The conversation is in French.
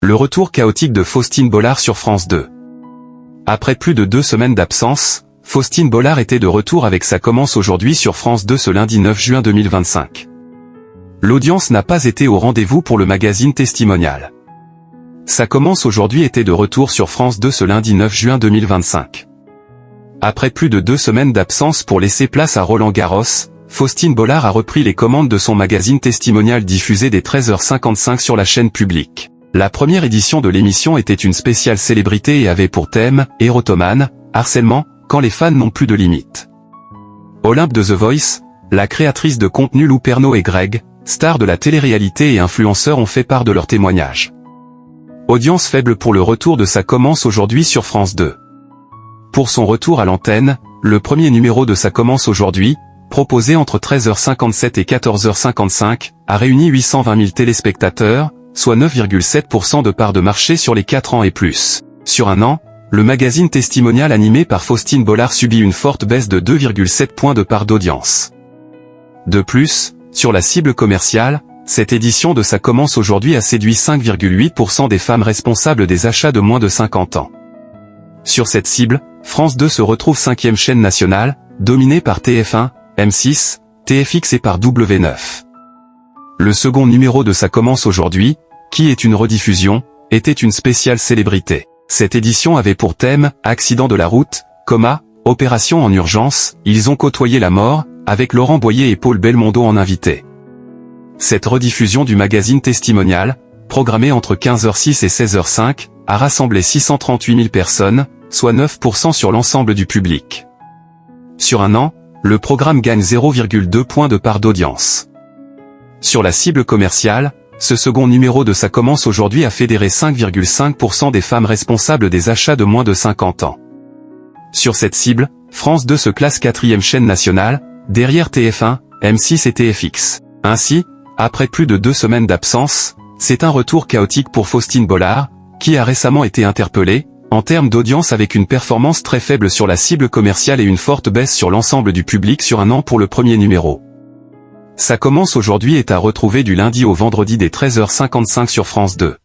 Le retour chaotique de Faustine Bollard sur France 2. Après plus de 2 semaines d'absence, Faustine Bollard était de retour avec Ça commence aujourd'hui sur France 2 ce lundi 9 juin 2025. L'audience n'a pas été au rendez-vous pour le magazine testimonial. Ça commence aujourd'hui était de retour sur France 2 ce lundi 9 juin 2025. Après plus de 2 semaines d'absence pour laisser place à Roland Garros, Faustine Bollard a repris les commandes de son magazine testimonial diffusé dès 13h55 sur la chaîne publique. La première édition de l'émission était une spéciale célébrité et avait pour thème « Érotomane, harcèlement, quand les fans n'ont plus de limites ». Olympe de The Voice, la créatrice de contenu Lou Pernaut et Greg, stars de la télé-réalité et influenceurs ont fait part de leurs témoignages. Audience faible pour le retour de Ça commence aujourd'hui sur France 2. Pour son retour à l'antenne, le premier numéro de Ça commence aujourd'hui, proposé entre 13h57 et 14h55, a réuni 820 000 téléspectateurs, soit 9,7% de part de marché sur les 4 ans et plus. Sur un an, le magazine testimonial animé par Faustine Bollard subit une forte baisse de 2,7 points de part d'audience. De plus, sur la cible commerciale, cette édition de Ça commence aujourd'hui a séduit 5,8% des femmes responsables des achats de moins de 50 ans. Sur cette cible, France 2 se retrouve 5e chaîne nationale, dominée par TF1, M6, TFX et par W9. Le second numéro de Ça commence aujourd'hui, qui est une rediffusion, était une spéciale célébrité. Cette édition avait pour thème « Accident de la route, opération en urgence, ils ont côtoyé la mort » avec Laurent Boyer et Paul Belmondo en invité. Cette rediffusion du magazine testimonial, programmée entre 15h06 et 16h05, a rassemblé 638 000 personnes, soit 9% sur l'ensemble du public. Sur un an, le programme gagne 0,2 points de part d'audience. Sur la cible commerciale, ce second numéro de Ça commence aujourd'hui a fédéré 5,5% des femmes responsables des achats de moins de 50 ans. Sur cette cible, France 2 se classe 4e chaîne nationale, derrière TF1, M6 et TFX. Ainsi, après plus de 2 semaines d'absence, c'est un retour chaotique pour Faustine Bollard, qui a récemment été interpellée, en termes d'audience avec une performance très faible sur la cible commerciale et une forte baisse sur l'ensemble du public sur un an pour le premier numéro. Ça commence aujourd'hui est à retrouver du lundi au vendredi dès 13h55 sur France 2.